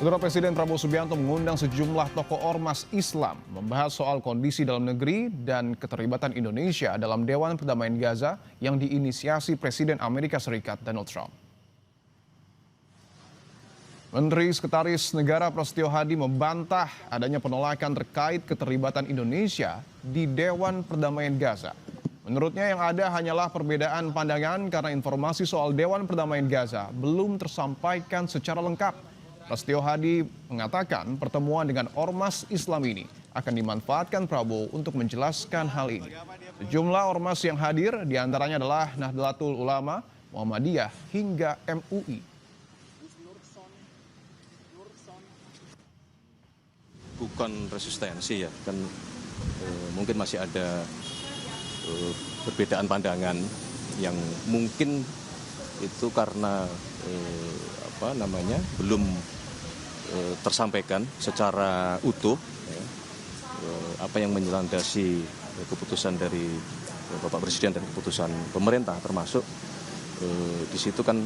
Saudara Presiden Prabowo Subianto mengundang sejumlah tokoh ormas Islam membahas soal kondisi dalam negeri dan keterlibatan Indonesia dalam Dewan Perdamaian Gaza yang diinisiasi Presiden Amerika Serikat Donald Trump. Menteri Sekretaris Negara Prasetyo Hadi membantah adanya penolakan terkait keterlibatan Indonesia di Dewan Perdamaian Gaza. Menurutnya yang ada hanyalah perbedaan pandangan karena informasi soal Dewan Perdamaian Gaza belum tersampaikan secara lengkap. Prasetyo Hadi mengatakan pertemuan dengan ormas Islam ini akan dimanfaatkan Prabowo untuk menjelaskan hal ini. Sejumlah ormas yang hadir diantaranya adalah Nahdlatul Ulama, Muhammadiyah hingga MUI. Bukan resistensi ya, kan mungkin masih ada perbedaan pandangan yang mungkin itu karena belum tersampaikan secara utuh apa yang melandasi keputusan dari Bapak Presiden dan keputusan pemerintah, termasuk di situ kan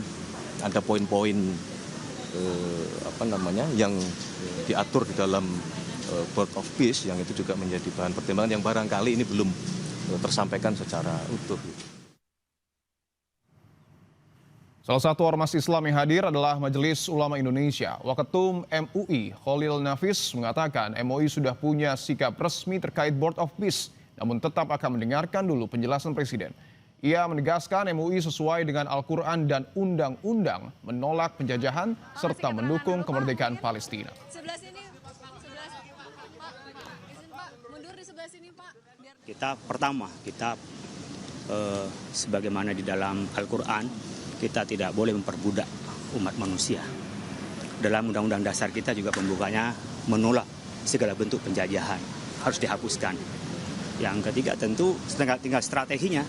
ada poin-poin yang diatur di dalam Board of Peace yang itu juga menjadi bahan pertimbangan yang barangkali ini belum tersampaikan secara utuh. Salah satu ormas Islam yang hadir adalah Majelis Ulama Indonesia. Waketum MUI, Khalil Nafis, mengatakan MUI sudah punya sikap resmi terkait Board of Peace, namun tetap akan mendengarkan dulu penjelasan Presiden. Ia menegaskan MUI sesuai dengan Al-Quran dan Undang-Undang menolak penjajahan serta mendukung kemerdekaan Palestina. Kita sebagaimana di dalam Al-Quran, kita tidak boleh memperbudak umat manusia. Dalam Undang-Undang Dasar kita juga pembukanya menolak segala bentuk penjajahan, harus dihapuskan. Yang ketiga tentu tinggal strateginya,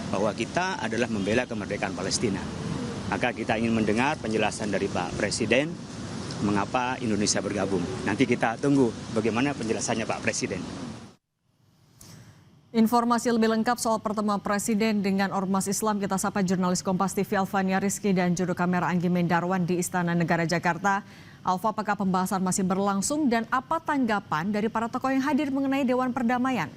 bahwa kita adalah membela kemerdekaan Palestina. Maka kita ingin mendengar penjelasan dari Pak Presiden mengapa Indonesia bergabung. Nanti kita tunggu bagaimana penjelasannya Pak Presiden. Informasi lebih lengkap soal pertemuan Presiden dengan ormas Islam kita sapa jurnalis Kompas TV Alvania Rizky dan juru kamera Anggi Mendarwan di Istana Negara Jakarta. Alva, apakah pembahasan masih berlangsung dan apa tanggapan dari para tokoh yang hadir mengenai Dewan Perdamaian?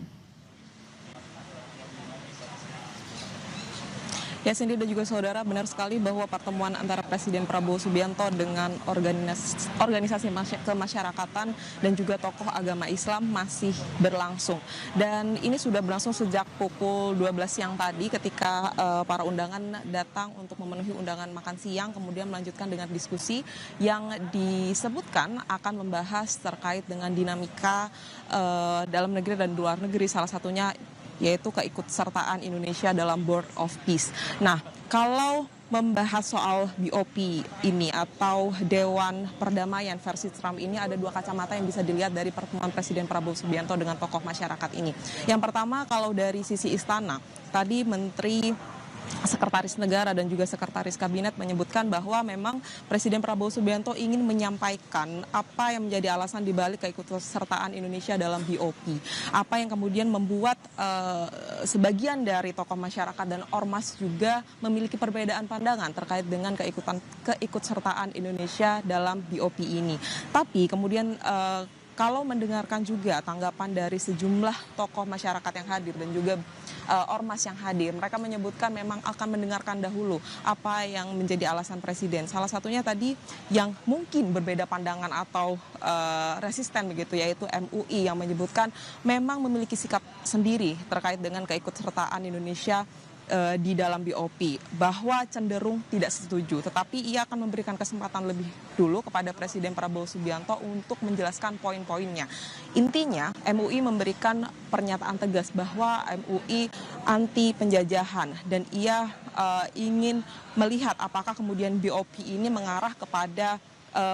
Ya, Cindy dan juga saudara, benar sekali bahwa pertemuan antara Presiden Prabowo Subianto dengan organisasi kemasyarakatan dan juga tokoh agama Islam masih berlangsung. Dan ini sudah berlangsung sejak pukul 12 siang tadi ketika para undangan datang untuk memenuhi undangan makan siang, kemudian melanjutkan dengan diskusi yang disebutkan akan membahas terkait dengan dinamika dalam negeri dan luar negeri, salah satunya yaitu keikutsertaan Indonesia dalam Board of Peace. Nah, kalau membahas soal BOP ini atau Dewan Perdamaian versi Trump ini, ada dua kacamata yang bisa dilihat dari pertemuan Presiden Prabowo Subianto dengan tokoh masyarakat ini. Yang pertama, kalau dari sisi istana, tadi Menteri Sekretaris Negara dan juga Sekretaris Kabinet menyebutkan bahwa memang Presiden Prabowo Subianto ingin menyampaikan apa yang menjadi alasan dibalik keikutsertaan Indonesia dalam BOP. Apa yang kemudian membuat sebagian dari tokoh masyarakat dan ormas juga memiliki perbedaan pandangan terkait dengan keikutsertaan Indonesia dalam BOP ini. Tapi kemudian kalau mendengarkan juga tanggapan dari sejumlah tokoh masyarakat yang hadir dan juga ormas yang hadir, mereka menyebutkan memang akan mendengarkan dahulu apa yang menjadi alasan Presiden. Salah satunya tadi yang mungkin berbeda pandangan atau resisten begitu, yaitu MUI yang menyebutkan memang memiliki sikap sendiri terkait dengan keikutsertaan Indonesia di dalam BOP, bahwa cenderung tidak setuju, tetapi ia akan memberikan kesempatan lebih dulu kepada Presiden Prabowo Subianto untuk menjelaskan poin-poinnya. Intinya MUI memberikan pernyataan tegas bahwa MUI anti penjajahan dan ia ingin melihat apakah kemudian BOP ini mengarah kepada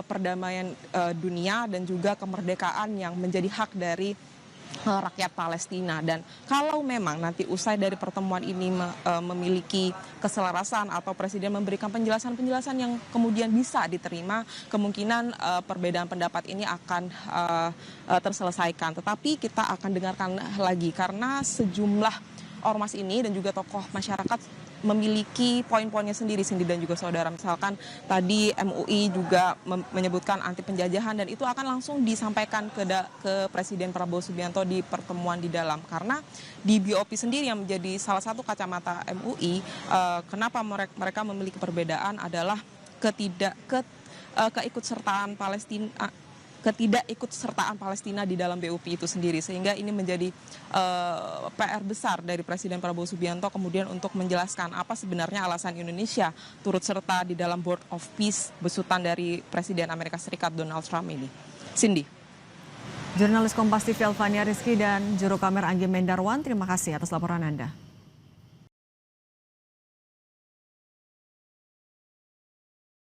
perdamaian dunia dan juga kemerdekaan yang menjadi hak dari rakyat Palestina. Dan kalau memang nanti usai dari pertemuan ini memiliki keselarasan atau Presiden memberikan penjelasan-penjelasan yang kemudian bisa diterima, kemungkinan perbedaan pendapat ini akan terselesaikan. Tetapi kita akan dengarkan lagi karena sejumlah ormas ini dan juga tokoh masyarakat memiliki poin-poinnya sendiri, Cindy dan juga saudara. Misalkan tadi MUI juga menyebutkan anti penjajahan, dan itu akan langsung disampaikan ke Presiden Prabowo Subianto di pertemuan di dalam. Karena di BOP sendiri yang menjadi salah satu kacamata MUI, kenapa mereka memiliki perbedaan adalah keikutsertaan Palestina di dalam BOP itu sendiri, sehingga ini menjadi PR besar dari Presiden Prabowo Subianto kemudian untuk menjelaskan apa sebenarnya alasan Indonesia turut serta di dalam Board of Peace besutan dari Presiden Amerika Serikat Donald Trump ini. Cindy. Jurnalis Kompas TV Alfania Rizky dan juru kamera Anggi Mendarwan, terima kasih atas laporan Anda.